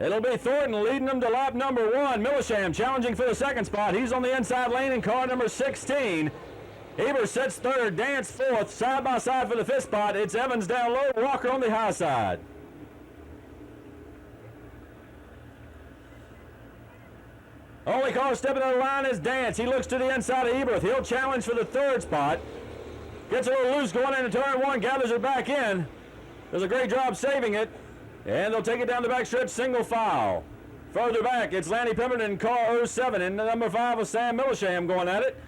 It'll be Thornton leading them to lap number 1. Millisham challenging for the second spot. He's on the inside lane in car number 16. Ebert sits third, Dance fourth, side by side for the fifth spot. It's Evans down low, Walker on the high side. Only car stepping on the line is Dance. He looks to the inside of Ebert. He'll challenge for the third spot. Gets a little loose going into turn 1, gathers it back in. Does a great job saving it. And they'll take it down the backstretch single file. Further back, it's Lanny Pemberton in car 07 and the number 5 of Sam Millisham going at it.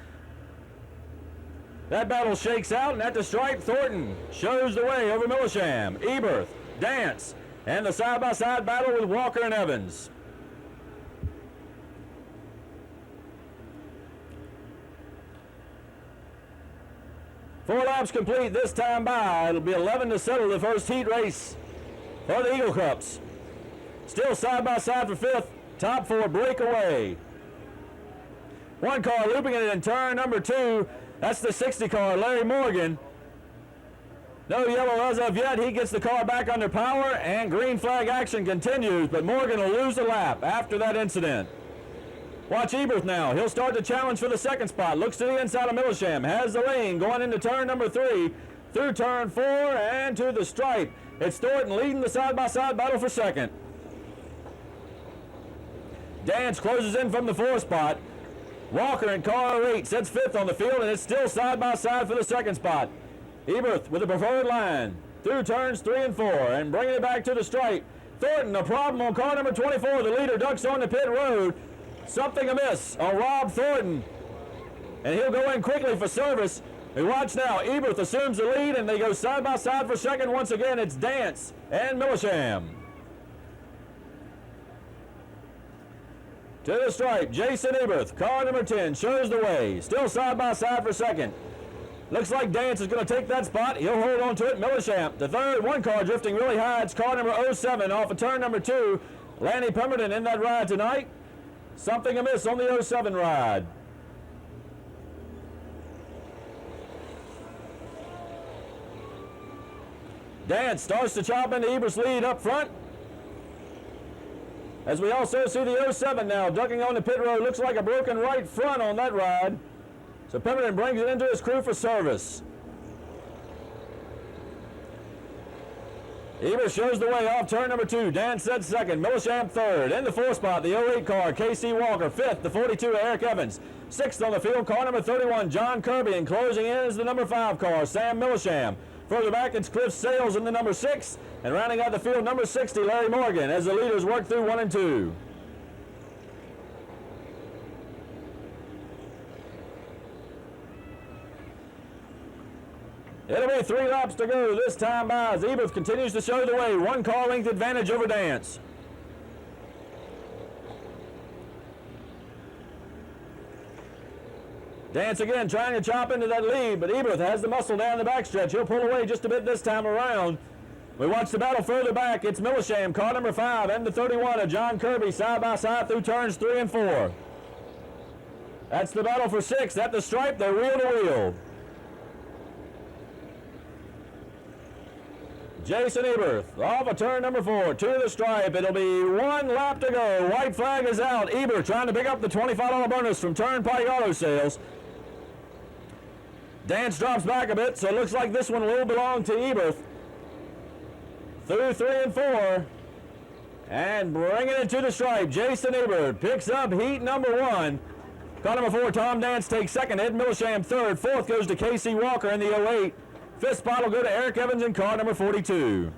That battle shakes out, and at the stripe, Thornton shows the way over Millisham, Eberth, Dance, and the side-by-side battle with Walker and Evans. Four laps complete this time by. It'll be 11 to settle the first heat race for the Eagle Cups. Still side-by-side for fifth, top four breakaway. One car looping it in turn number 2. That's the 60 car, Larry Morgan. No yellow as of yet. He gets the car back under power, and green flag action continues, but Morgan will lose a lap after that incident. Watch Eberth now. He'll start the challenge for the second spot. Looks to the inside of Millisham. Has the lane going into turn number 3, through turn 4, and to the stripe. It's Thornton leading the side-by-side battle for second. Dance closes in from the 4th spot. Walker in car 8 sits 5th on the field, and it's still side-by-side for the second spot. Eberth with the preferred line through turns 3 and 4, and bringing it back to the stripe. Thornton, a problem on car number 24. The leader ducks on the pit road. Something amiss on Rob Thornton, and he'll go in quickly for service. And watch now, Eberth assumes the lead, and they go side-by-side for second once again. It's Dance and Millisham. To the stripe, Jason Eberth, car number 10, shows the way. Still side-by-side for second. Looks like Dance is going to take that spot. He'll hold on to it. Millisham, the third. One car drifting really high. It's car number 07 off of turn number 2. Lanny Pemberton in that ride tonight. Something amiss on the 07 ride. Dance starts to chop into Eberth's lead up front. As we also see the 07 now ducking on the pit road. Looks like a broken right front on that ride. So Pemberton brings it into his crew for service. Eberth shows the way off turn number 2. Dance sets second. Millisham third. In the 4th spot, the 08 car, K.C. Walker. 5th, the 42, Eric Evans. 6th on the field, car number 31, John Kirby. And closing in is the number 5 car, Sam Millisham. Further back, it's Cliff Sales in the number 6. And rounding out the field, number 60, Larry Morgan, as the leaders work through 1 and 2. It'll be 3 laps to go this time by as Eberth continues to show the way. 1 car length advantage over Dance. Dance again trying to chop into that lead, but Eberth has the muscle down the backstretch. He'll pull away just a bit this time around. We watch the battle further back. It's Millisham, car number 5, and the 31 of John Kirby, side by side through turns 3 and 4. That's the battle for 6th. At the stripe, they're wheel to wheel. Jason Eberth off of turn number 4 to the stripe. It'll be 1 lap to go. White flag is out. Eberth trying to pick up the $25 bonus from Turnpike Auto Sales. Dance drops back a bit, so it looks like this one will belong to Eberth. Through 3 and 4. And bringing it to the stripe, Jason Eberth picks up heat number 1. Car number 4, Tom Dance takes second. Ed Millisham third. 4th goes to K.C. Walker in the 08. 5th spot will go to Eric Evans in car number 42.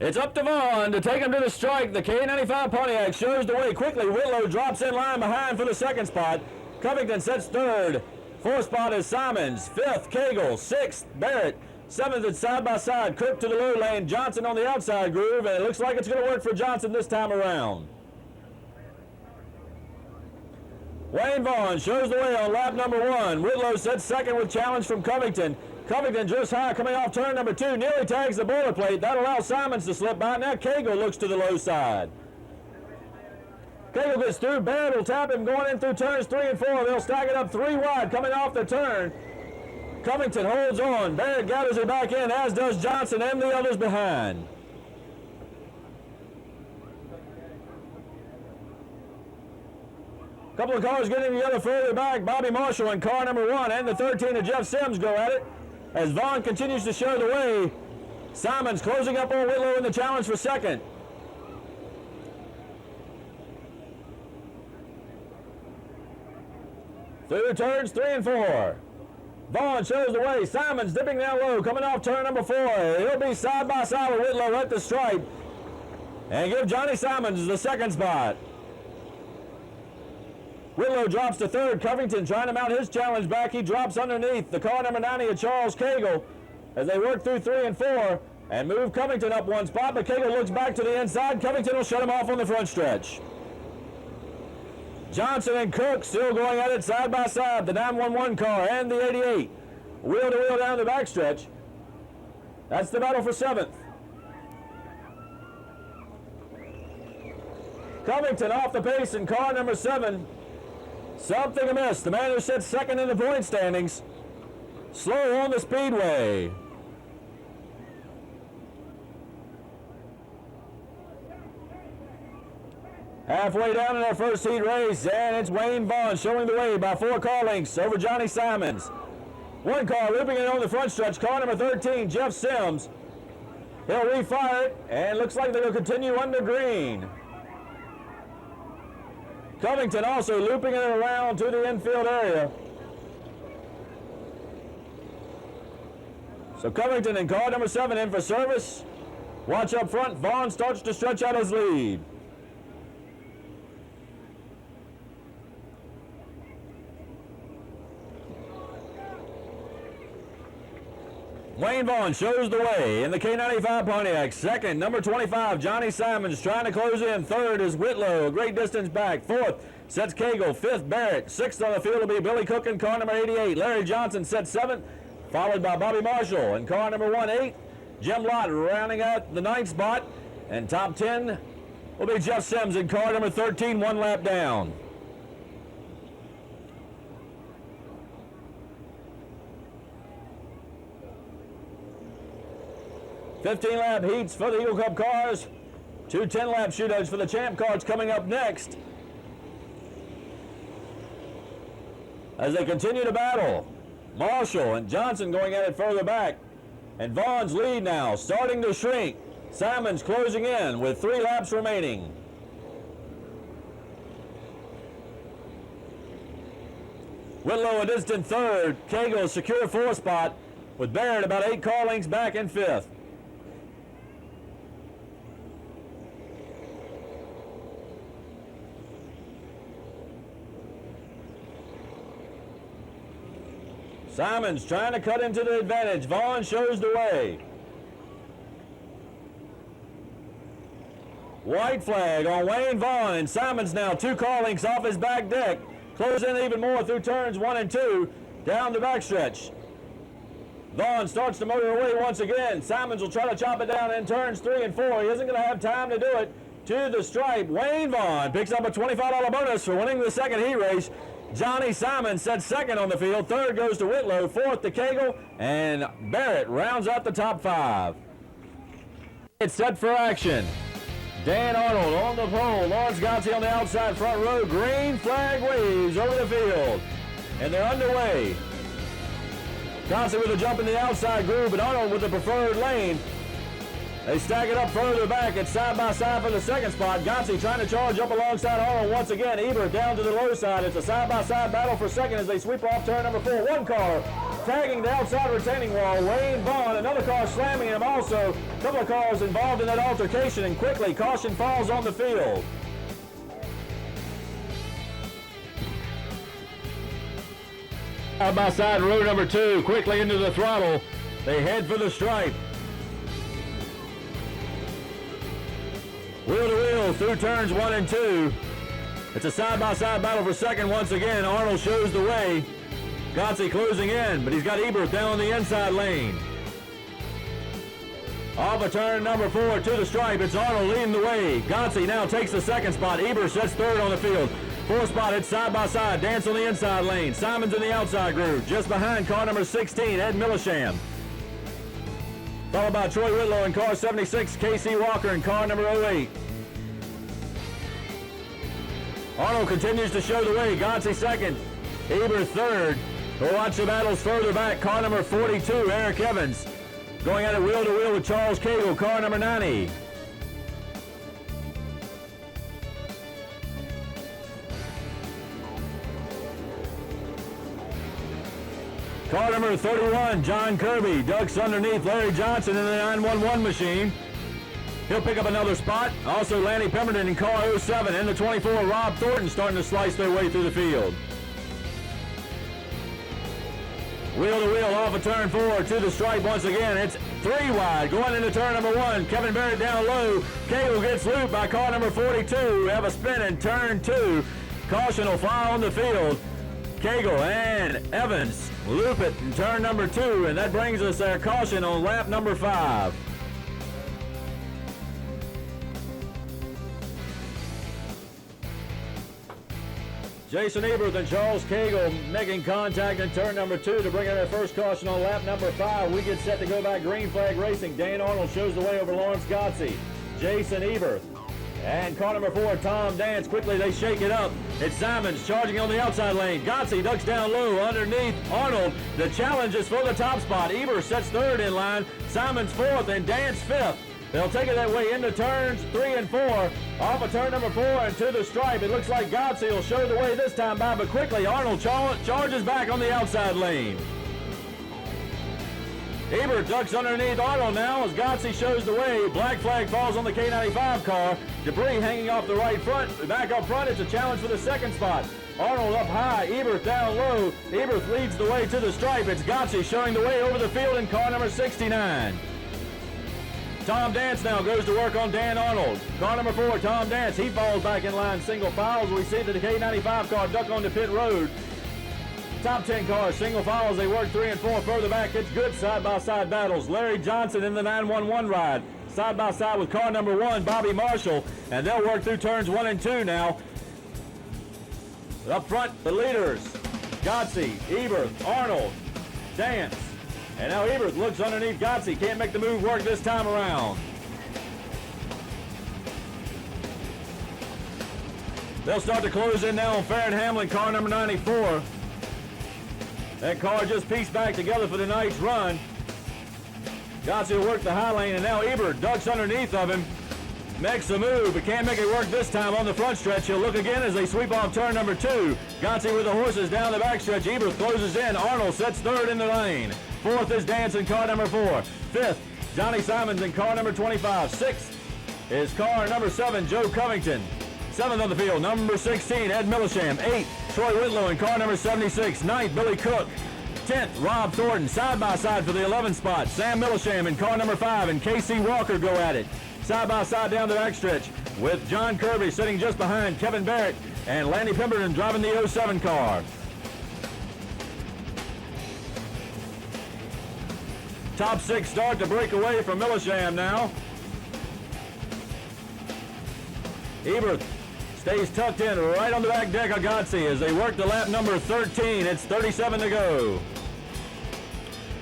It's up to Vaughn to take him to the strike. The K95 Pontiac shows the way quickly. Whitlow drops in line behind for the second spot. Covington sets third. 4th spot is Simons. 5th, Cagle. 6th, Barrett. 7th, it's side by side. Cook to the low lane. Johnson on the outside groove, and it looks like it's going to work for Johnson this time around. Wayne Vaughn shows the way on lap number 1. Whitlow sets second with challenge from Covington. Covington just high coming off turn number 2. Nearly tags the boilerplate. That allows Simons to slip by. Now Cagle looks to the low side. Cagle gets through. Barrett will tap him going in through turns 3 and 4. They'll stack it up 3 wide coming off the turn. Covington holds on. Barrett gathers it back in, as does Johnson and the others behind. Couple of cars getting together further back. Bobby Marshall in car number 1 and the 13 of Jeff Sims go at it as Vaughn continues to show the way. Simons closing up on Whitlow in the challenge for second. Through turns 3 and 4. Vaughn shows the way. Simons dipping down low, coming off turn number 4. He'll be side by side with Whitlow at the stripe and give Johnny Simons the second spot. Whitlow drops to third. Covington trying to mount his challenge back. He drops underneath the car number 90 of Charles Cagle as they work through 3 and 4 and move Covington up one spot, but Cagle looks back to the inside. Covington will shut him off on the front stretch. Johnson and Cook still going at it side by side, the 911 car and the 88. Wheel to wheel down the backstretch. That's the battle for 7th. Covington off the pace in car number 7. Something amiss. The man who sits second in the point standings. Slow on the speedway. Halfway down in our first heat race, and it's Wayne Vaughn showing the way by 4 car lengths over Johnny Simons. One car looping it on the front stretch, car number 13, Jeff Sims. He'll refire it, and looks like they'll continue under green. Covington also looping it around to the infield area. So Covington in car number 7 in for service. Watch up front, Vaughn starts to stretch out his lead. Wayne Vaughn shows the way in the K95 Pontiac. Second, number 25, Johnny Simons trying to close in. Third is Whitlow, a great distance back. Fourth sets Cagle. Fifth, Barrett. Sixth on the field will be Billy Cook in car number 88. Larry Johnson sets 7th, followed by Bobby Marshall in car number 18. Jim Lott rounding out the 9th spot. And top 10 will be Jeff Sims in car number 13, 1 lap down. $15-lap heats for the Eagle Cup cars. 2 10-lap shootouts for the Champ cars coming up next. As they continue to battle, Marshall and Johnson going at it further back. And Vaughn's lead now starting to shrink. Simons closing in with 3 laps remaining. Whitlow a distant third. Cagle a secure 4th spot with Barrett about 8 car lengths back in 5th. Simons trying to cut into the advantage. Vaughn shows the way. White flag on Wayne Vaughn, and Simons now 2 car lengths off his back deck. Close in even more through turns 1 and 2 down the backstretch. Vaughn starts to motor away once again. Simons will try to chop it down in turns 3 and 4. He isn't going to have time to do it. To the stripe, Wayne Vaughn picks up a $25 bonus for winning the second heat race. Johnny Simons sets 2nd on the field. 3rd goes to Whitlow. 4th to Cagle. And Barrett rounds out the top 5. It's set for action. Dan Arnold on the pole. Lawrence Gotze on the outside front row. Green flag waves over the field. And they're underway. Gotze with a jump in the outside groove, but Arnold with the preferred lane. They stack it up further back. It's side by side for the 2nd spot. Gotze trying to charge up alongside Arnold once again. Ebert down to the low side. It's a side by side battle for 2nd as they sweep off turn number 4. One car tagging the outside retaining wall. Wayne Vaughn, another car slamming him also. A couple of cars involved in that altercation, and quickly caution falls on the field. Side by side row number 2, quickly into the throttle. They head for the stripe. Wheel to wheel through turns 1 and 2. It's a side-by-side battle for 2nd once again. Arnold shows the way. Gotze closing in, but he's got Ebert down on the inside lane. Off of turn number 4 to the stripe, it's Arnold leading the way. Gotze now takes the 2nd spot. Ebert sets 3rd on the field. 4th spot, it's side-by-side. Dance on the inside lane. Simons in the outside groove. Just behind car number 16, Ed Millisham. Followed by Troy Whitlow in car 76, Casey Walker in car number 08. Arnold continues to show the way. Gotzi second. Ebert third. We'll watch the battles further back. Car number 42, Eric Evans, going at it wheel to wheel with Charles Cagle, car number 90. Car number 31, John Kirby, ducks underneath Larry Johnson in the 911 machine. He'll pick up another spot. Also, Lanny Pemberton in car 07. In the 24, Rob Thornton starting to slice their way through the field. Wheel to wheel off of turn 4 to the stripe once again. It's 3 wide going into turn number 1. Kevin Barrett down low. Cagle gets looped by car number 42. We have a spin in turn 2. Caution will fly on the field. Cagle and Evans loop it in turn number 2, and that brings us their caution on lap number 5. Jason Ebert and Charles Cagle making contact in turn number 2 to bring in their first caution on lap number 5. We get set to go back green flag racing. Dan Arnold shows the way over Lawrence Gotzi. Jason Ebert and car number 4, Tom Dance. Quickly they shake it up. It's Simons charging on the outside lane. Gotzi ducks down low underneath Arnold. The challenge is for the top spot. Ebert sets third in line. Simons fourth and Dance fifth. They'll take it that way into turns 3 and 4. Off of turn number 4 and to the stripe. It looks like Gotzi will show the way this time by, but quickly Arnold charges back on the outside lane. Ebert ducks underneath Arnold now as Gotzi shows the way. Black flag falls on the K95 car. Debris hanging off the right front. Back up front, it's a challenge for the second spot. Arnold up high, Ebert down low. Ebert leads the way to the stripe. It's Gotzi showing the way over the field in car number 69. Tom Dance now goes to work on Dan Arnold. Car number 4, Tom Dance, he falls back in line, single files. We see the K95 car duck onto pit road. Top 10 cars, single files, they work 3 and 4 further back. It's good side-by-side battles. Larry Johnson in the 911 ride, side-by-side with car number 1, Bobby Marshall, and they'll work through turns 1 and 2 now. Up front, the leaders, Gotzi, Ebert, Arnold, Dance. And now Ebert looks underneath Gotzi. Can't make the move work this time around. They'll start to close in now on Farron Hamlin, car number 94. That car just pieced back together for the night's run. Gotzi will work the high lane, and now Ebert ducks underneath of him. Makes the move, but can't make it work this time on the front stretch. He'll look again as they sweep off turn number 2. Gotzi with the horses down the backstretch. Ebert closes in. Arnold sets third in the lane. 4th is Dance in car number 4. 5th, Johnny Simons in car number 25. 6th is car number 7, Joe Covington. 7th on the field, number 16, Ed Millisham. 8th, Troy Whitlow in car number 76. 9th, Billy Cook. 10th, Rob Thornton, side-by-side for the 11th spot. Sam Millisham in car number 5 and Casey Walker go at it. Side-by-side down the backstretch with John Kirby sitting just behind Kevin Barrett and Lanny Pemberton driving the 07 car. Top 6 start to break away from Millisham now. Ebert stays tucked in right on the back deck of Gotzi as they work to lap number 13. It's 37 to go.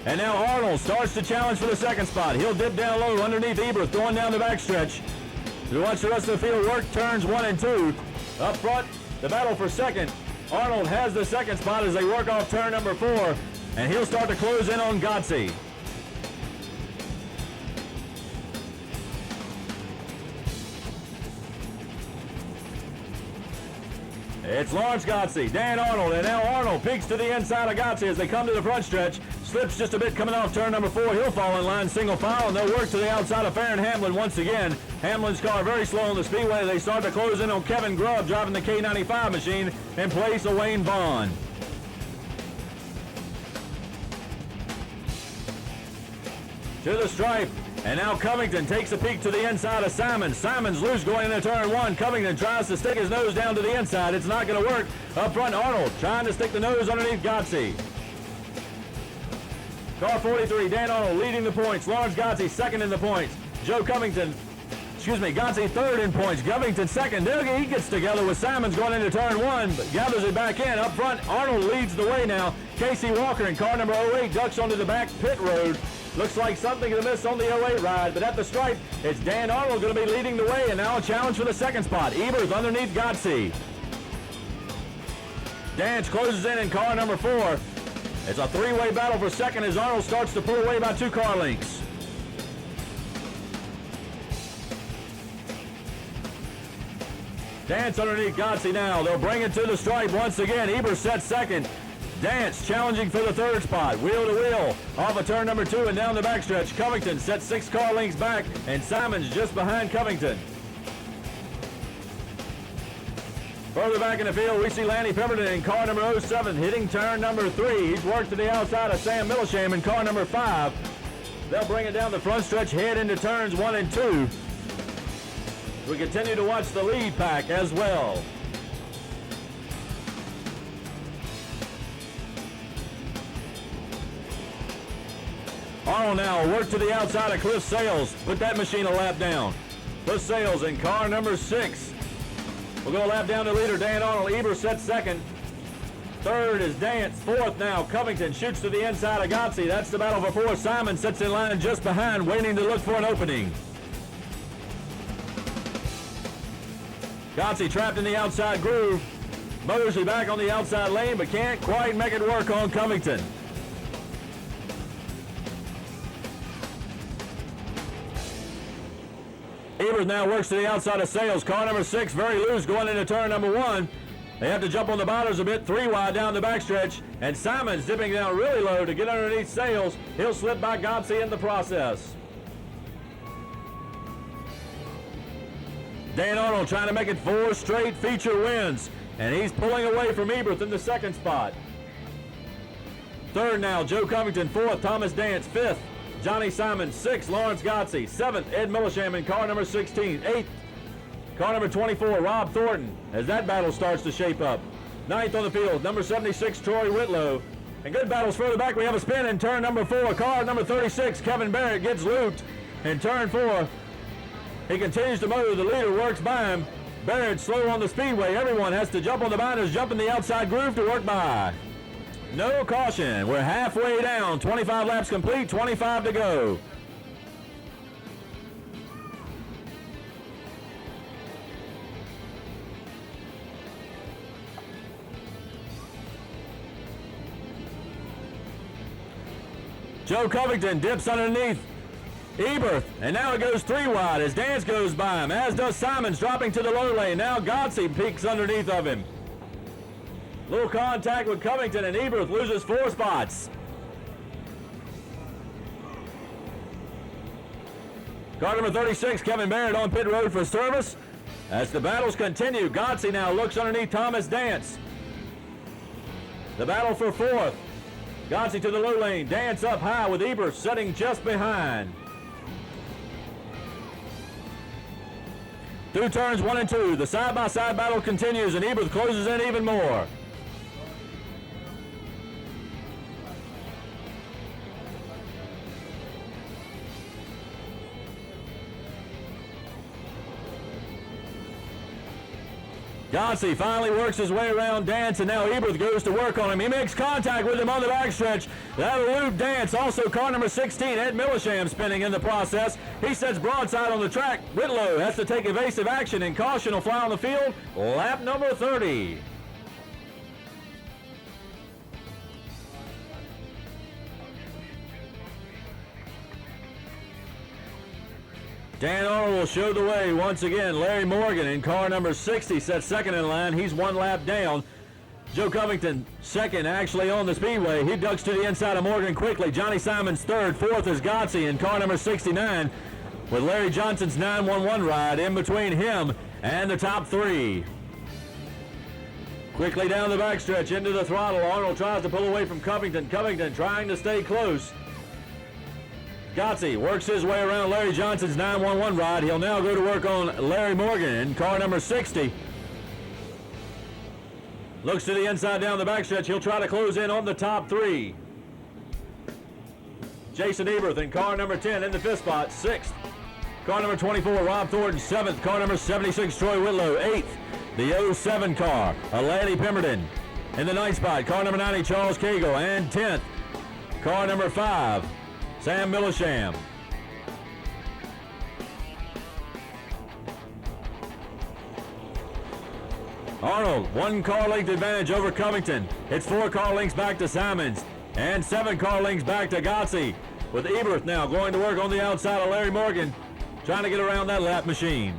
And now Arnold starts to challenge for the second spot. He'll dip down low underneath Ebert, going down the backstretch. We watch the rest of the field work turns 1 and 2. Up front, the battle for second. Arnold has the second spot as they work off turn number 4, and he'll start to close in on Gotzi. It's Lawrence Gotzi, Dan Arnold, and now Arnold peeks to the inside of Gotzi as they come to the front stretch. Slips just a bit coming off turn number 4. He'll fall in line single file, and they'll work to the outside of Farron Hamlin once again. Hamlin's car very slow on the speedway. They start to close in on Kevin Grubb driving the K95 machine in place of Wayne Vaughn. To the stripe. And now Covington takes a peek to the inside of Simons. Simons loose going into turn 1. Covington tries to stick his nose down to the inside. It's not going to work. Up front, Arnold trying to stick the nose underneath Gotzi. Car 43, Dan Arnold leading the points. Lawrence Gotzi second in the points. Gotzi third in points. Covington second. He gets together with Simons going into turn 1, but gathers it back in. Up front, Arnold leads the way now. Casey Walker in car number 08 ducks onto the back pit road. Looks like something to miss on the 08 ride, but at the stripe, it's Dan Arnold going to be leading the way, and now a challenge for the second spot. Ebert underneath Gotzi. Dance closes in car number 4. It's a three-way battle for second as Arnold starts to pull away by 2 car lengths. Dance underneath Gotze now. They'll bring it to the stripe once again. Eber sets second. Dance challenging for the 3rd spot. Wheel to wheel off of turn number 2 and down the backstretch. Covington sets 6 car lengths back, and Simons just behind Covington. Further back in the field, we see Lanny Pemberton in car number 07 hitting turn number 3. He's worked to the outside of Sam Millisham in car number 5. They'll bring it down the front stretch, head into turns 1 and 2. We continue to watch the lead pack as well. Arnold now work to the outside of Cliff Sales. Put that machine a lap down. Cliff Sales in car number 6. We'll go a lap down to leader Dan Arnold. Eber sets second. 3rd is Dance. 4th now Covington shoots to the inside of Gotze. That's the battle for 4. Simon sits in line just behind, waiting to look for an opening. Gotze trapped in the outside groove. Moserly back on the outside lane, but can't quite make it work on Covington. Evers now works to the outside of Sales. Car number 6 very loose going into turn number 1. They have to jump on the botters a bit, 3 wide down the backstretch, and Simons dipping down really low to get underneath Sales. He'll slip by Gotze in the process. Dan Arnold trying to make it 4 straight feature wins, and he's pulling away from Eberth in the 2nd spot. 3rd now, Joe Covington. 4th, Thomas Dance. 5th, Johnny Simon. 6th, Lawrence Gotze. 7th, Ed Millisham in car number 16. 8th, car number 24, Rob Thornton, as that battle starts to shape up. 9th on the field, number 76, Troy Whitlow. And good battles further back. We have a spin in turn number 4. Car number 36, Kevin Barrett, gets looped in turn 4. He continues to motor. The leader works by him. Barrett slow on the speedway. Everyone has to jump on the binders, jump in the outside groove to work by. No caution. We're halfway down. 25 laps complete, 25 to go. Joe Covington dips underneath Eberth, and now it goes 3 wide as Dance goes by him, as does Simons, dropping to the low lane. Now Gotze peeks underneath of him. Little contact with Covington, and Eberth loses 4 spots. Car number 36, Kevin Barrett on pit road for service. As the battles continue, Gotze now looks underneath Thomas Dance. The battle for 4th. Gotze to the low lane, Dance up high with Eberth sitting just behind. Through turns 1 and 2, the side-by-side battle continues, and Eberth closes in even more. Gotze finally works his way around Dance, and now Eberth goes to work on him. He makes contact with him on the backstretch. That'll loop Dance. Also car number 16, Ed Millisham, spinning in the process. He sets broadside on the track. Whitlow has to take evasive action, and caution will fly on the field. Lap number 30. Dan Arnold will show the way once again. Larry Morgan in car number 60 sets second in line. He's 1 lap down. Joe Covington second actually on the speedway. He ducks to the inside of Morgan quickly. Johnny Simons third. 4th is Gotze in car number 69 with Larry Johnson's 911 ride in between him and the top 3. Quickly down the backstretch into the throttle. Arnold tries to pull away from Covington. Covington trying to stay close. Gotze works his way around Larry Johnson's 911 ride. He'll now go to work on Larry Morgan in car number 60. Looks to the inside down the backstretch. He'll try to close in on the top 3. Jason Eberth in car number 10 in the 5th spot. 6th, car number 24, Rob Thornton. 7th, car number 76, Troy Whitlow. 8th, the 07 car, Lanny Pemberton. In the 9th spot, car number 90, Charles Cagle. And 10th, car number 5, Sam Millisham. Arnold, 1 car length advantage over Covington. It's 4 car lengths back to Simons and 7 car lengths back to Gotze, with Eberth now going to work on the outside of Larry Morgan, trying to get around that lap machine.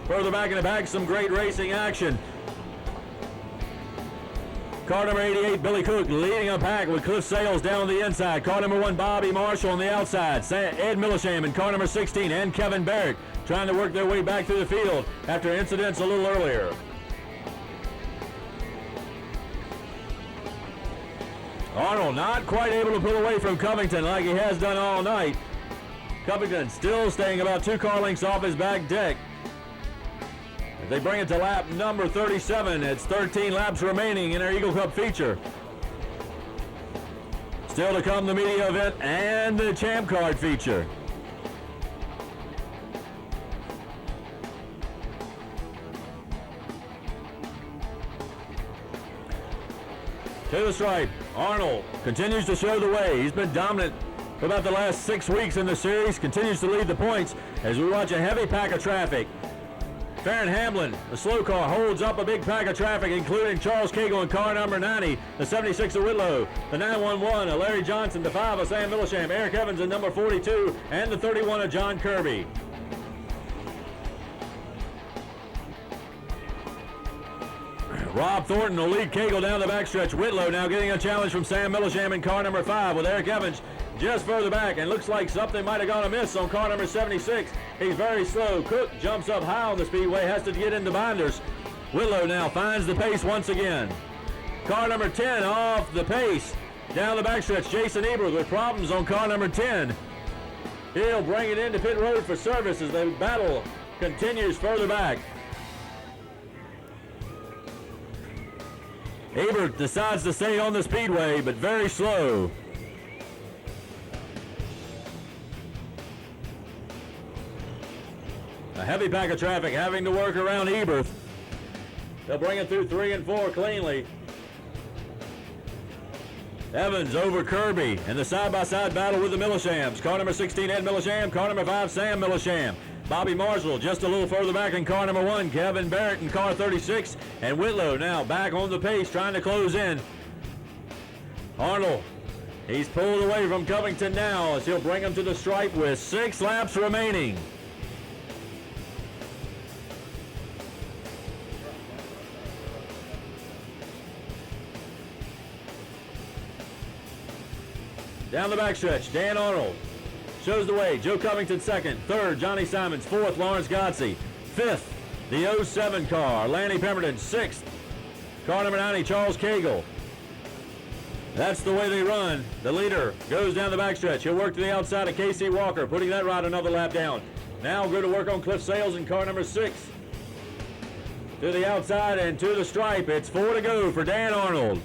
Further back in the back, some great racing action. Car number 88, Billy Cook, leading a pack with Cliff Sales down the inside. Car number 1, Bobby Marshall on the outside. Ed Millisham in car number 16 and Kevin Barrett trying to work their way back through the field after incidents a little earlier. Arnold not quite able to pull away from Covington like he has done all night. Covington still staying about 2 car lengths off his back deck. They bring it to lap number 37. It's 13 laps remaining in our Eagle Cup feature. Still to come, the media event and the Champ Card feature. To the stripe, Arnold continues to show the way. He's been dominant for about the last 6 weeks in the series, continues to lead the points as we watch a heavy pack of traffic. Farron Hamlin, the slow car, holds up a big pack of traffic, including Charles Cagle in car number 90, the 76 of Whitlow, the 911 of Larry Johnson, the 5 of Sam Millisham, Eric Evans in number 42, and the 31 of John Kirby. Rob Thornton will lead Cagle down the backstretch. Whitlow now getting a challenge from Sam Millisham in car number 5 with Eric Evans just further back, and looks like something might have gone amiss on car number 76. He's very slow. Cook jumps up high on the speedway, has to get into binders. Whitlow now finds the pace once again. Car number 10 off the pace. Down the backstretch, Jason Eberth with problems on car number 10. He'll bring it into pit road for service as the battle continues further back. Eberth decides to stay on the speedway, but very slow. A heavy pack of traffic having to work around Eberth. They'll bring it through 3 and 4 cleanly. Evans over Kirby in the side-by-side battle with the Millishams. Car number 16, Ed Millisham. Car number 5, Sam Millisham. Bobby Marshall just a little further back in car number 1. Kevin Barrett in car 36. And Whitlow now back on the pace, trying to close in. Arnold, he's pulled away from Covington now as he'll bring him to the stripe with 6 laps remaining. Down the backstretch, Dan Arnold shows the way. Joe Covington second. Third, Johnny Simons. Fourth, Lawrence Gotze. Fifth, the 07 car, Lanny Pemberton. Sixth, car number 90, Charles Cagle. That's the way they run. The leader goes down the backstretch. He'll work to the outside of Casey Walker, putting that ride another lap down. Now go to work on Cliff Sales in car number 6. To the outside and to the stripe. It's 4 to go for Dan Arnold.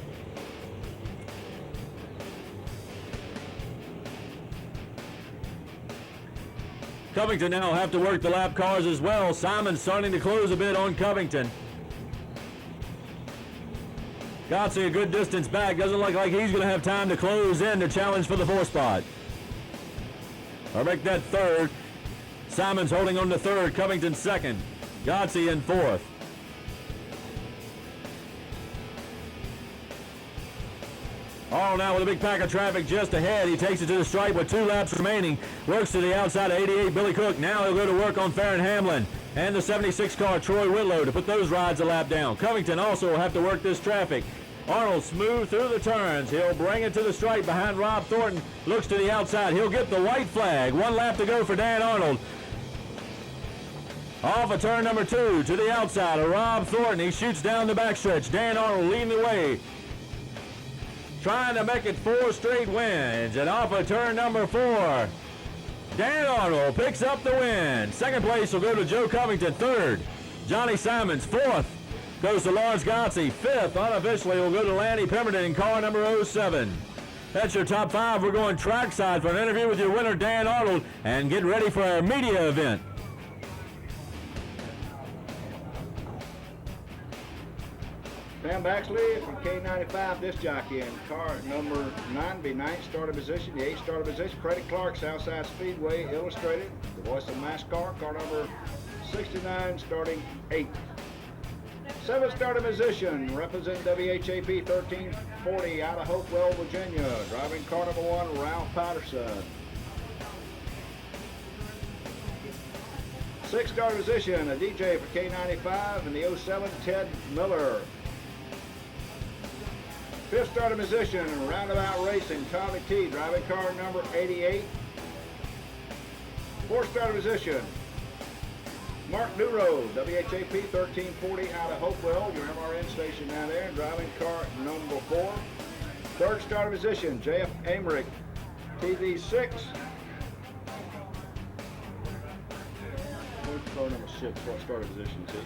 Covington now will have to work the lap cars as well. Simon starting to close a bit on Covington. Gotze a good distance back. Doesn't look like he's going to have time to close in to challenge for the 4th spot. Or make that 3rd. Simons holding on to 3rd. Covington 2nd. Gotze in 4th. All now with a big pack of traffic just ahead. He takes it to the stripe with 2 laps remaining. Works to the outside of 88, Billy Cook. Now he'll go to work on Farron Hamlin and the 76 car, Troy Whitlow, to put those rides a lap down. Covington also will have to work this traffic. Arnold smooth through the turns. He'll bring it to the stripe behind Rob Thornton. Looks to the outside. He'll get the white flag. 1 lap to go for Dan Arnold. Off of turn number 2 to the outside of Rob Thornton. He shoots down the backstretch. Dan Arnold leading the way, trying to make it 4 straight wins. And off of turn number 4, Dan Arnold picks up the win. 2nd place will go to Joe Covington. 3rd, Johnny Simons. 4th goes to Lawrence Gotze. 5th, unofficially, will go to Lanny Pemberton in car number 07. That's your top 5. We're going trackside for an interview with your winner, Dan Arnold, and get ready for our media event. Sam Baxley from K95 disc jockey, and car number 9 be 9th starting position. The 8th starting position, Freddie Clark, Southside Speedway Illustrated. The voice of MASCAR, car number 69 starting 8th. 7th starting position, representing WHAP 1340 out of Hopewell, Virginia. Driving car number 1, Ralph Patterson. 6th starting position, a DJ for K95 and the 07, Ted Miller. 5th starting position, Roundabout Racing, Tommy T, driving car number 88. 4th starting position, Mark Duro, WHAP 1340 out of Hopewell, your MRN station down there, driving car number 4. 3rd starting position, Jeff Amrick, TV6. Car number 6, what starting position is he?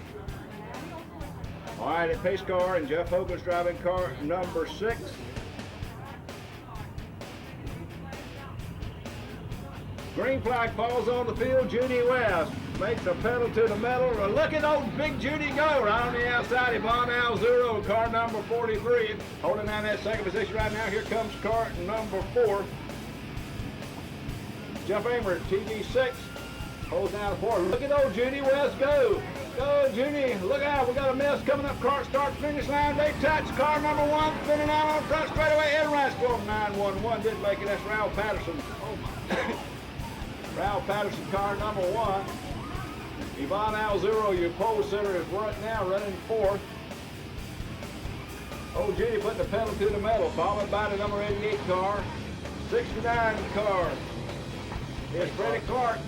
All right, at pace car, and Jeff Hogan's driving car number 6. Green flag falls on the field. Judy West makes a pedal to the metal. Look at old big Judy go right on the outside. Yvonne Alzuro, car number 43. Holding down that second position right now. Here comes car number 4. Jeff Amert, TV6. Holds down the 4. Look at old Judy West go. Go, Judy. Look out. We got a mess coming up. Cart start finish line. They touch. Car number 1 spinning out on front straightaway. And right score 911. Didn't make it. That's Ralph Patterson. Oh my. Ralph Patterson, car number 1. Yvonne Alzuro, your pole sitter, is right now running 4th. Old Judy putting the pedal to the metal, followed by the number 88 car. 69 car is Freddie Clark.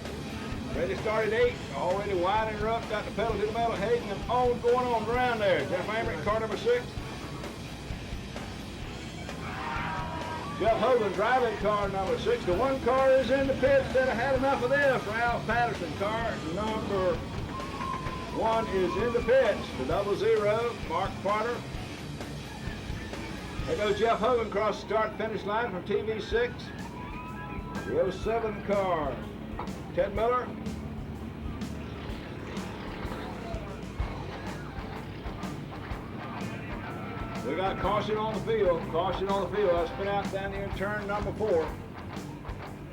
Freddie started 8, already winding her up, got the pedal to the metal, hating and on going on around there. Jeff Amert, car number 6. Jeff Hogan driving car number 6. The 1 car is in the pits that have had enough of this. Ralph Patterson, car number 1 is in the pits. The 00, Mark Potter. There goes Jeff Hogan across the start finish line from TV6. The 07 car, Ted Miller. We got caution on the field. Caution on the field. I'll spin out down here in turn number 4.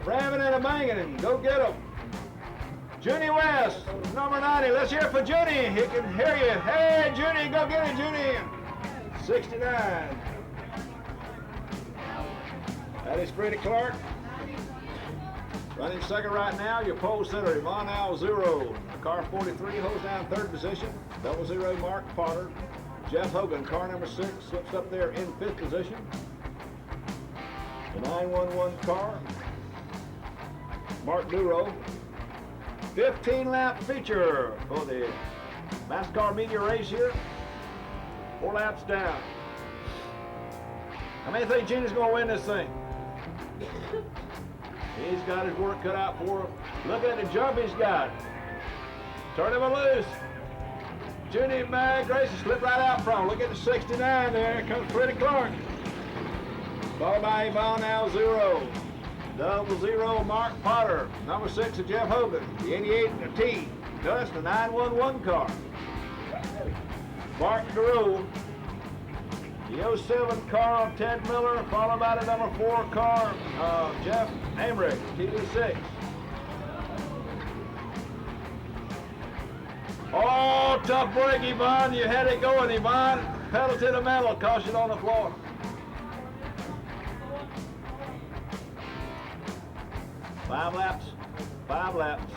Ramming and a banging. Go get him. Judy West, number 90. Let's hear it for Judy. He can hear you. Hey, Judy, go get it, Judy. 69. That is Freddie Clark. Running second right now, your pole sitter, Yvonne Alzuro. Car 43 holds down 3rd position. 00 Mark Potter. Jeff Hogan, car number 6, slips up there in 5th position. The 911 car, Mark Duro. 15-lap feature for the MASCAR media race here. 4 laps down. How many think Gina's going to win this thing? He's got his work cut out for him. Look at the jump he's got. Turn him loose. Judy Grace slipped right out front. Look at the 69 there. Here comes Freddie Clark. Followed by Yvonne Alzuro. 00 Mark Potter. Number 6 is Jeff Hogan. The 88 and the T. Gus, the 911 car. Mark Duro. The 07 car of Ted Miller. Followed by the number 4 car of Jeff Amrick. TV6. Oh, tough break, Yvonne. You had it going, Yvonne. Pedal to the metal. Caution on the floor. Five laps. 5 laps.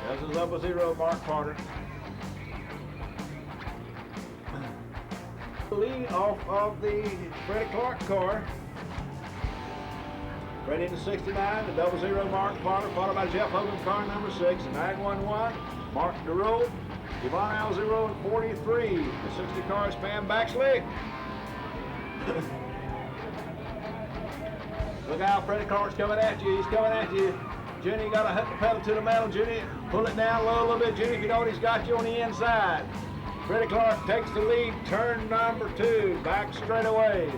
This is up 0, Mark Carter. Lead off of the Freddie Clark car. Ready to 69, the 00 Mark Potter, followed by Jeff Hogan, car number 6, the 911, Mark Duro, Yvonne Alzuro, and 43. The 60 car is Sam Baxley. Look out, Freddie Clark's coming at you. He's coming at you. Jenny, you got to hit the pedal to the metal. Jenny, pull it down low a little bit. Jenny, if you know he's got you on the inside. Freddie Clark takes the lead, turn number 2, back straight away.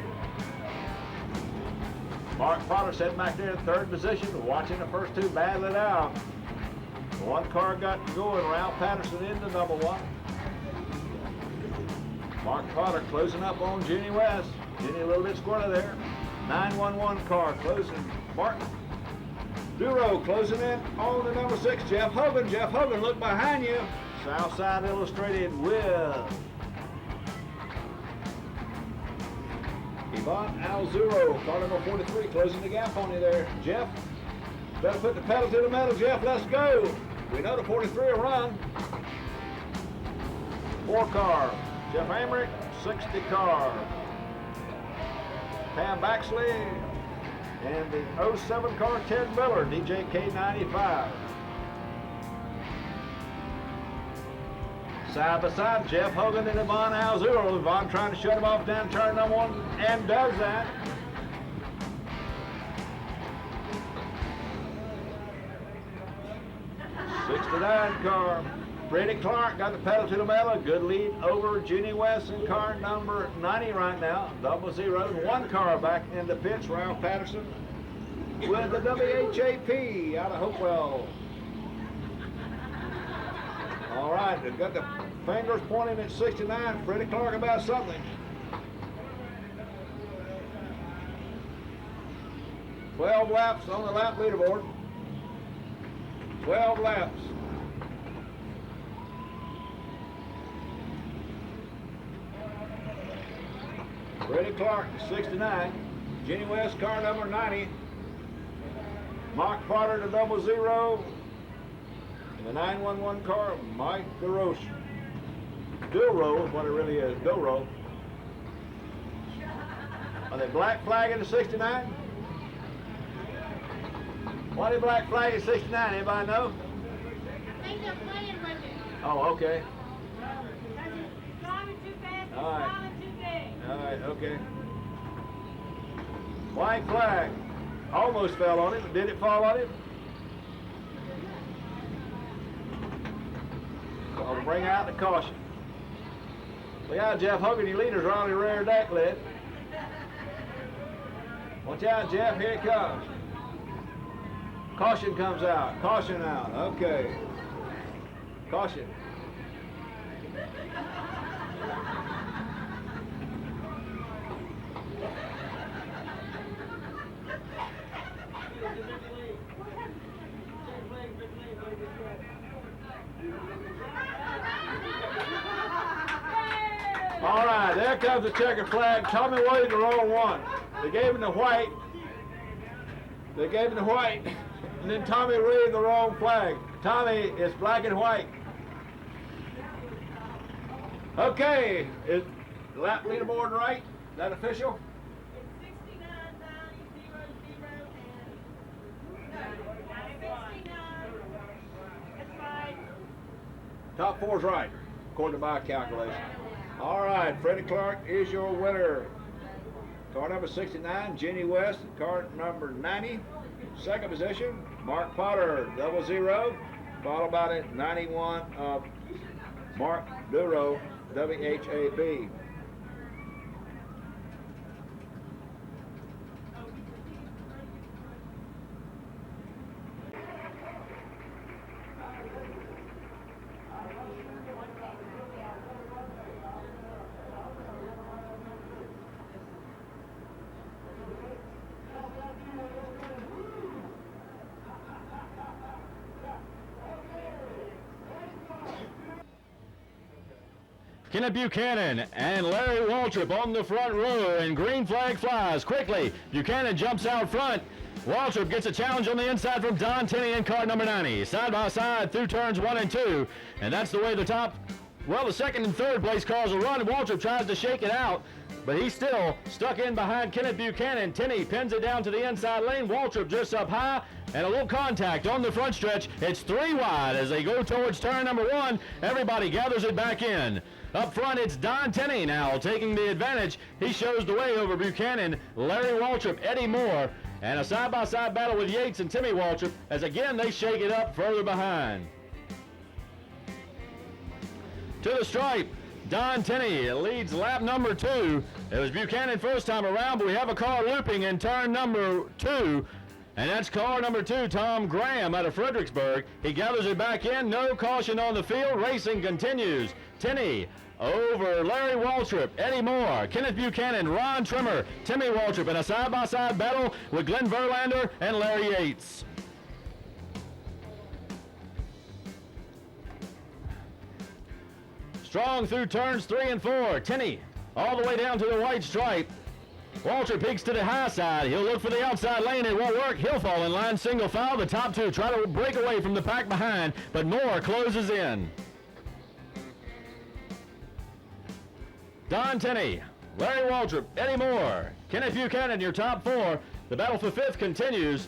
Mark Potter sitting back there in 3rd position, watching the first 2 battle it out. One car got going. Ralph Patterson into number 1. Mark Potter closing up on Jenny West. Jenny a little bit squirrely there. 911 car closing. Martin Duro closing in on the number 6. Jeff Hogan. Jeff Hogan, look behind you. Southside Illustrated with Yvonne Alzuro, car number 43, closing the gap on you there. Jeff, better put the pedal to the metal, Jeff. Let's go. We know the 43 will run. 4 car. Jeff Amrick, 60 car. Pam Baxley, and the 07 car, Ted Miller, DJK 95. Side by side, Jeff Hogan and Yvonne Alzuro. Yvonne trying to shut him off down turn number 1, and does that. '69 car. Freddie Clark got the pedal to the metal. Good lead over Jenny West in car number 90 right now. 00. 1 car back in the pits. Ralph Patterson with the WHAP out of Hopewell. All right, they've got the fingers pointing at 69. Freddie Clark about something. 12 laps on the lap leaderboard. 12 laps. Freddie Clark, 69. Jenny West, car number 90. Mark Potter to 00. And the 911 car, Mike DeRoche. Duro is what it really is, Duro. Are they black flag in the 69? Why they black flag in 69? Anybody know? I think they're playing with it. Oh, okay. It's driving too fast, it's All right. driving too big. All right, okay. White flag. Almost fell on him, but did it fall on him? So I'll bring out the caution. Look out, Jeff Hogan, your leader's on the rear deck lid. Watch out, Jeff, here it comes. Caution comes out, caution out, okay. Caution. All right, there comes the checkered flag. Tommy Williams, the wrong one. They gave him the white. They gave him the white. And then Tommy read the wrong flag. Tommy is black and white. Okay, is the lap leaderboard right? Is that official? It's 69, 69. That's right. Top 4's right, according to my calculation. All right, Freddie Clark is your winner. Car number 69, Jenny West. Car number 90, second position, Mark Potter, 00. Followed by the 91 of Mark Duro, WHAP. Kenneth Buchanan and Larry Waltrip on the front row, and green flag flies quickly. Buchanan jumps out front. Waltrip gets a challenge on the inside from Don Tenney in car number 90. Side by side through turns 1 and 2, and that's the way the second and third place cars will run. Waltrip tries to shake it out, but he's still stuck in behind Kenneth Buchanan. Tenney pins it down to the inside lane. Waltrip drifts up high, and a little contact on the front stretch. It's 3 wide as they go towards turn number 1. Everybody gathers it back in. Up front, it's Don Tenney now taking the advantage. He shows the way over Buchanan, Larry Waltrip, Eddie Moore, and a side-by-side battle with Yates and Timmy Waltrip as again they shake it up further behind. To the stripe, Don Tenney leads lap number 2. It was Buchanan first time around, but we have a car looping in turn number 2. And that's car number 2, Tom Graham out of Fredericksburg. He gathers it back in. No caution on the field. Racing continues. Tenney over Larry Waltrip, Eddie Moore, Kenneth Buchanan, Ron Trimmer, Timmy Waltrip in a side-by-side battle with Glenn Verlander and Larry Yates. Strong through turns 3 and 4. Tenney all the way down to the white stripe. Waltrip peeks to the high side. He'll look for the outside lane. It won't work. He'll fall in line single file. The top 2 try to break away from the pack behind, but Moore closes in. Don Tenney, Larry Waltrip, Eddie Moore, Kenneth Buchanan, your top 4. The battle for 5th continues.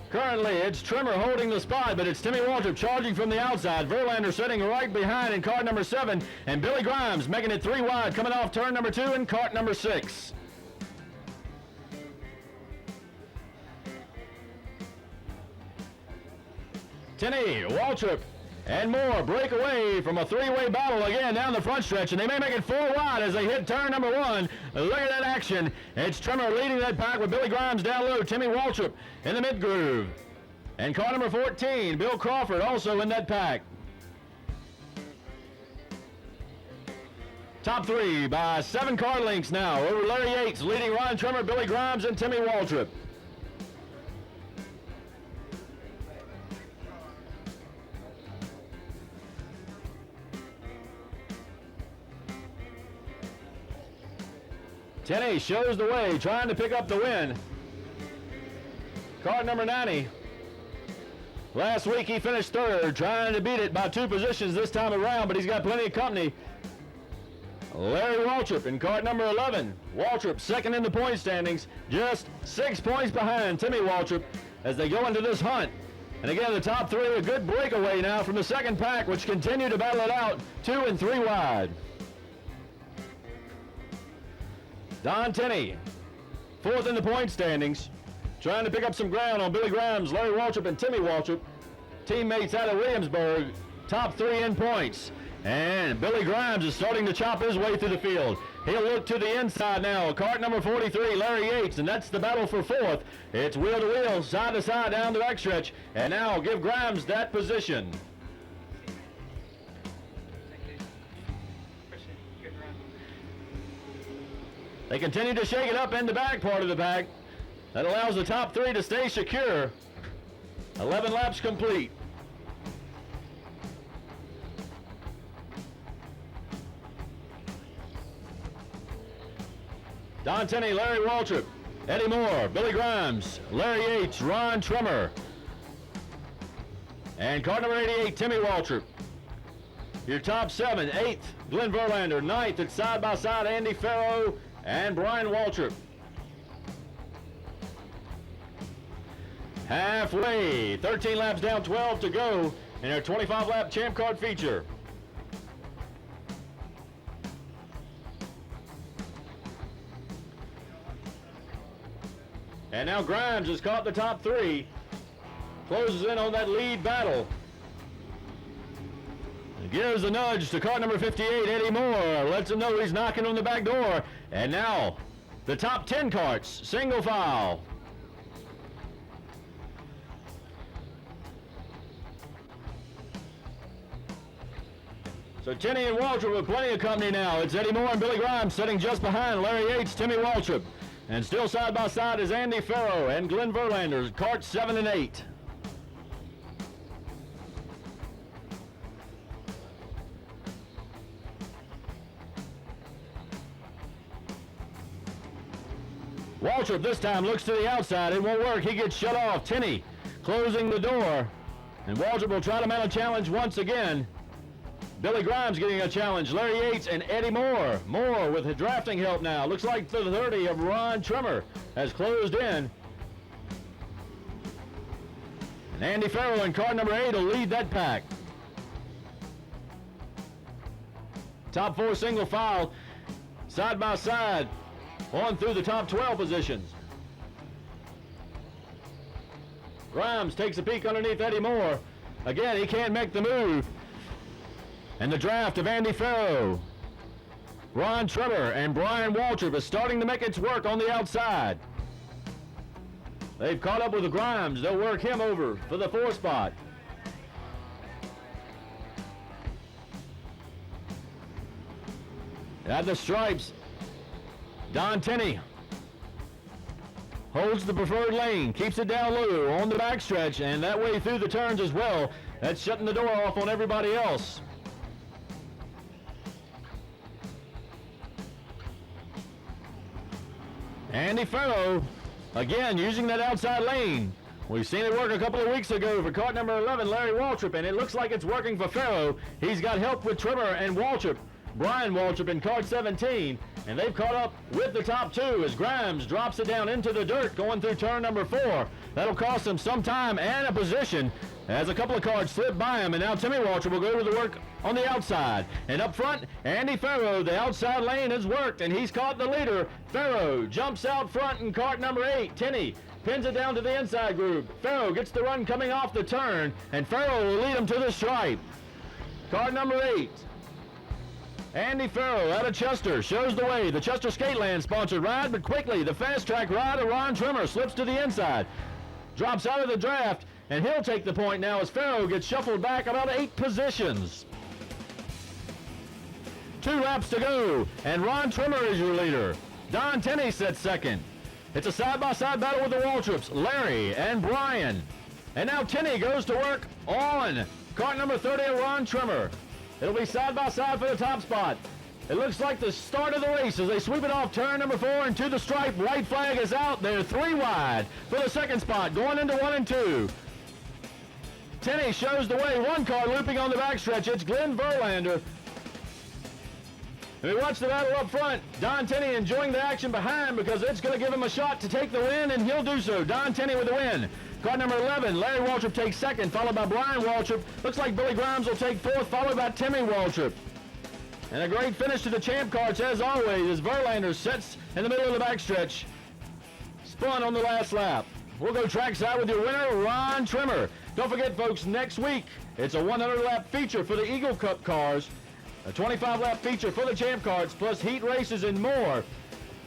Currently, it's Trimmer holding the spot, but it's Timmy Waltrip charging from the outside. Verlander sitting right behind in cart number 7, and Billy Grimes making it 3 wide, coming off turn number 2 in cart number 6. Tenney, Waltrip, and Moore break away from a 3-way battle again down the front stretch, and they may make it 4 wide as they hit turn number 1. Look at that action. It's Trimmer leading that pack with Billy Grimes down low, Timmy Waltrip in the mid-groove. And car number 14, Bill Crawford, also in that pack. Top 3 by 7 car lengths now over Larry Yates, leading Ron Trimmer, Billy Grimes, and Timmy Waltrip. Tenney shows the way, trying to pick up the win. Car number 90. Last week he finished 3rd, trying to beat it by 2 positions this time around, but he's got plenty of company. Larry Waltrip in car number 11. Waltrip 2nd in the point standings, just 6 points behind Timmy Waltrip as they go into this hunt. And again, the top 3, a good breakaway now from the 2nd pack, which continue to battle it out 2 and 3 wide. Don Tenney, 4th in the point standings, trying to pick up some ground on Billy Grimes, Larry Waltrip, and Timmy Waltrip. Teammates out of Williamsburg, top 3 in points. And Billy Grimes is starting to chop his way through the field. He'll look to the inside now. Cart number 43, Larry Yates, and that's the battle for 4th. It's wheel to wheel, side to side down the backstretch. And now give Grimes that position. They continue to shake it up in the back part of the pack. That allows the top 3 to stay secure. 11 laps complete. Don Tenney, Larry Waltrip, Eddie Moore, Billy Grimes, Larry Yates, Ron Trimmer, and car number 88, Timmy Waltrip. Your top 7, 8th, Glenn Verlander, 9th at side-by-side, Andy Farrow and Brian Waltrip. Halfway, 13 laps down, 12 to go in our 25-lap Champ Card feature. And now Grimes has caught the top 3, closes in on that lead battle. Gives a nudge to car number 58, Eddie Moore. Lets him know he's knocking on the back door. And now, the top 10 carts, single file. So Tenney and Waltrip with plenty of company now. It's Eddie Moore and Billy Grimes sitting just behind Larry Yates, Timmy Waltrip. And still side by side is Andy Farrow and Glenn Verlander, carts 7 and 8. Waltrip this time looks to the outside. It won't work. He gets shut off. Tenney closing the door. And Waltrip will try to mount a challenge once again. Billy Grimes getting a challenge. Larry Yates and Eddie Moore. Moore with drafting help now. Looks like the 30 of Ron Trimmer has closed in. And Andy Farrow in car number 8 will lead that pack. Top 4 single file, side by side, on through the top 12 positions. Grimes takes a peek underneath Eddie Moore. Again, he can't make the move. And the draft of Andy Farrow, Ron Trimmer, and Brian Waltrip is starting to make its work on the outside. They've caught up with the Grimes. They'll work him over for the 4 spot. At the stripes, Don Tenney holds the preferred lane, keeps it down low on the backstretch, and that way through the turns as well. That's shutting the door off on everybody else. Andy Farrow, again, using that outside lane. We've seen it work a couple of weeks ago for cart number 11, Larry Waltrip, and it looks like it's working for Farrow. He's got help with Trimmer and Waltrip. Brian Waltrip in cart 17, and they've caught up with the top 2 as Grimes drops it down into the dirt going through turn number 4. That'll cost him some time and a position as a couple of cars slip by him, and now Timmy Waltrip will go to the work on the outside. And up front, Andy Farrow, the outside lane has worked, and he's caught the leader. Farrow jumps out front in cart number 8. Tenney pins it down to the inside groove. Farrow gets the run coming off the turn, and Farrow will lead him to the stripe. Cart number 8. Andy Farrow out of Chester shows the way. The Chester Skateland sponsored ride, but quickly the fast track rider Ron Trimmer slips to the inside, drops out of the draft, and he'll take the point now as Farrow gets shuffled back about 8 positions. 2 laps to go, and Ron Trimmer is your leader. Don Tenney sits second. It's a side-by-side battle with the Waltrips, Larry and Brian. And now Tenney goes to work on cart number 30, Ron Trimmer. It'll be side-by-side for the top spot. It looks like the start of the race as they sweep it off turn number 4 and to the stripe. White flag is out. They're 3 wide for the second spot, going into 1 and 2. Tenney shows the way. 1 car looping on the backstretch. It's Glenn Verlander. And we watch the battle up front. Don Tenney enjoying the action behind because it's going to give him a shot to take the win, and he'll do so. Don Tenney with the win. Car number 11, Larry Waltrip takes second, followed by Brian Waltrip. Looks like Billy Grimes will take 4th, followed by Timmy Waltrip. And a great finish to the Champ Karts, as always, as Verlander sits in the middle of the backstretch. Spun on the last lap. We'll go trackside with your winner, Ron Trimmer. Don't forget, folks, next week, it's a 100-lap feature for the Eagle Cup cars, a 25-lap feature for the Champ Karts, plus heat races and more.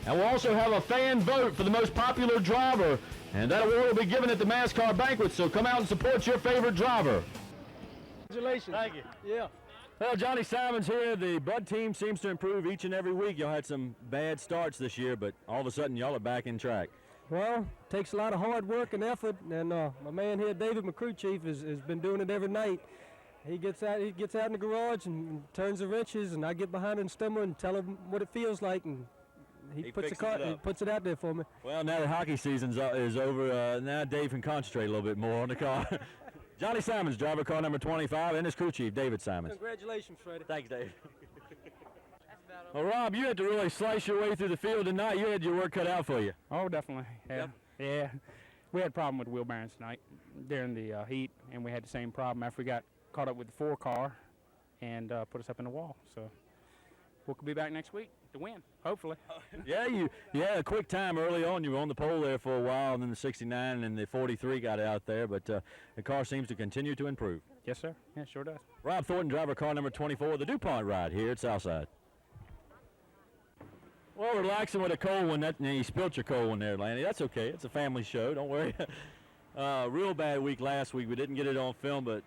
And we'll also have a fan vote for the most popular driver, and that award will be given at the MASCAR banquet, so come out and support your favorite driver. Congratulations. Thank you. Yeah. Well, Johnny Simons here. The Bud team seems to improve each and every week. Y'all had some bad starts this year, but all of a sudden y'all are back in track. Well, takes a lot of hard work and effort, and my man here, David McCrew Chief, has been doing it every night. He gets out in the garage and turns the wrenches, and I get behind and stumble and tell him what it feels like, and he puts it out there for me. Well, now the hockey season is over. Now Dave can concentrate a little bit more on the car. Johnny Simons, driver car number 25, and his crew chief, David Simons. Congratulations, Freddie. Thanks, Dave. Well, Rob, you had to really slice your way through the field tonight. You had your work cut out for you. Oh, definitely. Yeah. We had a problem with the wheel bearings tonight during the heat, and we had the same problem after we got caught up with the 4 car and put us up in the wall. So we'll be back next week to win, hopefully. Yeah, you had a quick time early on. You were on the pole there for a while, and then the 69 and the 43 got out there, but the car seems to continue to improve. Yes, sir. Yeah, sure does. Rob Thornton, driver car number 24, the DuPont ride here at Southside. Well, relaxing with a cold one. You spilt your cold one there, Lanny. That's okay. It's a family show. Don't worry. Real bad week last week. We didn't get it on film, but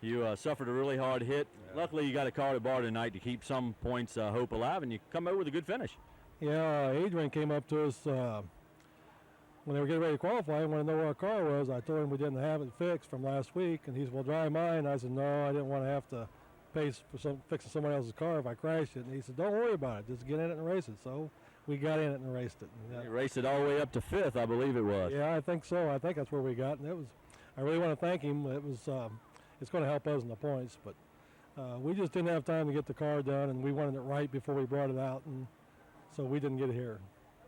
you suffered a really hard hit. Yeah. Luckily, you got a car to bar tonight to keep some points hope alive, and you come out with a good finish. Yeah, Adrian came up to us when they were getting ready to qualify. He wanted to know where our car was. I told him we didn't have it fixed from last week, and he said, well, drive mine. I said, no, I didn't want to have to pay for fixing somebody else's car if I crashed it. And he said, don't worry about it. Just get in it and race it. So we got in it and raced it. You raced it all the way up to 5th, I believe it was. Yeah, I think so. I think that's where we got. And I really want to thank him. It's going to help us in the points, but we just didn't have time to get the car done, and we wanted it right before we brought it out, and so we didn't get it here.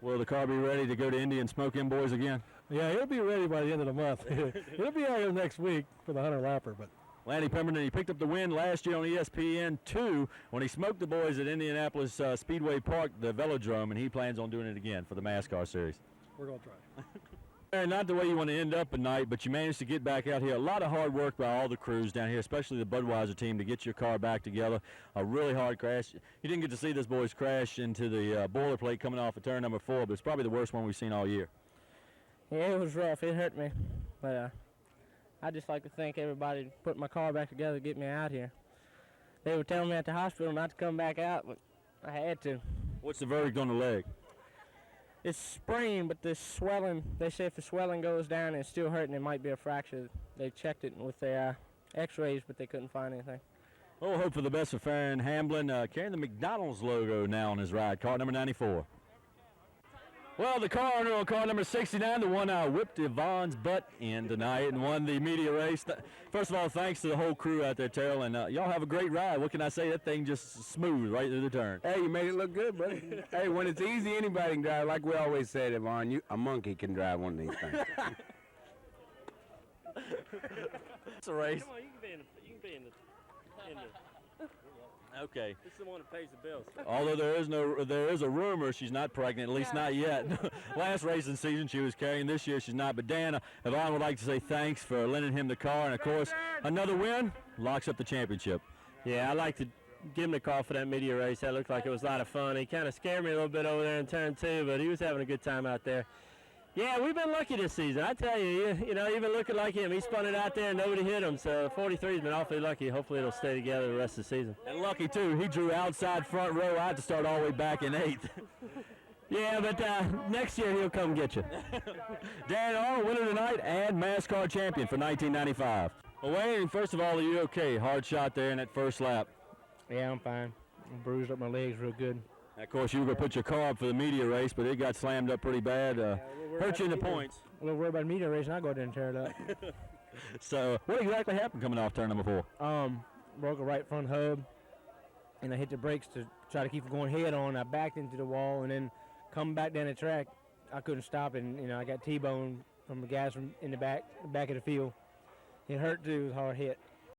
Will the car be ready to go to Indy and smoke in, boys, again? Yeah, it'll be ready by the end of the month. It'll be out here next week for the 100-lapper, but Lanny Pemberton, he picked up the win last year on ESPN2 when he smoked the boys at Indianapolis Speedway Park, the Velodrome, and he plans on doing it again for the MASCAR Series. We're going to try. Not the way you want to end up a night, but you managed to get back out here. A lot of hard work by all the crews down here, especially the Budweiser team, to get your car back together. A really hard crash. You didn't get to see this boys crash into the boilerplate coming off of turn number 4, but it's probably the worst one we've seen all year. Yeah, it was rough. It hurt me. But I just like to thank everybody put my car back together to get me out here. They were telling me at the hospital not to come back out, but I had to. What's the verdict on the leg? It's sprained, but the swelling, they say if the swelling goes down and it's still hurting, it might be a fracture. They checked it with their x-rays, but they couldn't find anything. Well, we'll hope for the best for Farron Hamblin, carrying the McDonald's logo now on his ride, car number 94. Well, the car owner on car number 69, the one whipped Yvonne's butt in tonight and won the media race. First of all, thanks to the whole crew out there, Terrell, and y'all have a great ride. What can I say? That thing just smooth right through the turn. Hey, you made it look good, buddy. Hey, when it's easy, anybody can drive. Like we always said, Yvonne, a monkey can drive one of these things. It's a race. Come on, you can be in the. Okay. This is the one that pays the bills. Although there is a rumor she's not pregnant, at least not yet. Last racing season she was carrying. This year she's not. But Dan, Yvonne would like to say thanks for lending him the car, and of course another win locks up the championship. Yeah, I'd like to give him the call for that media race. That looked like it was a lot of fun. He kind of scared me a little bit over there in turn 2, but he was having a good time out there. Yeah, we've been lucky this season. I tell you, even looking like him, he spun it out there and nobody hit him. So 43's been awfully lucky. Hopefully it'll stay together the rest of the season. And lucky too, he drew outside front row. I had to start all the way back in 8th. Yeah, but next year he'll come get you. Dan Arnold, winner tonight and MASCAR champion for 1995. Well, Wayne, first of all, are you okay? Hard shot there in that first lap. Yeah, I'm fine. I bruised up my legs real good. And of course, you were going to put your car up for the media race, but it got slammed up pretty bad. Hurt you in the points. A little worried about media race, and I go there and tear it up. So, what exactly happened coming off turn number 4? Broke a right front hub, and I hit the brakes to try to keep it going head on. I backed into the wall, and then coming back down the track, I couldn't stop it. And, I got T-boned from the guys from in the back of the field. It hurt too. It was a hard hit.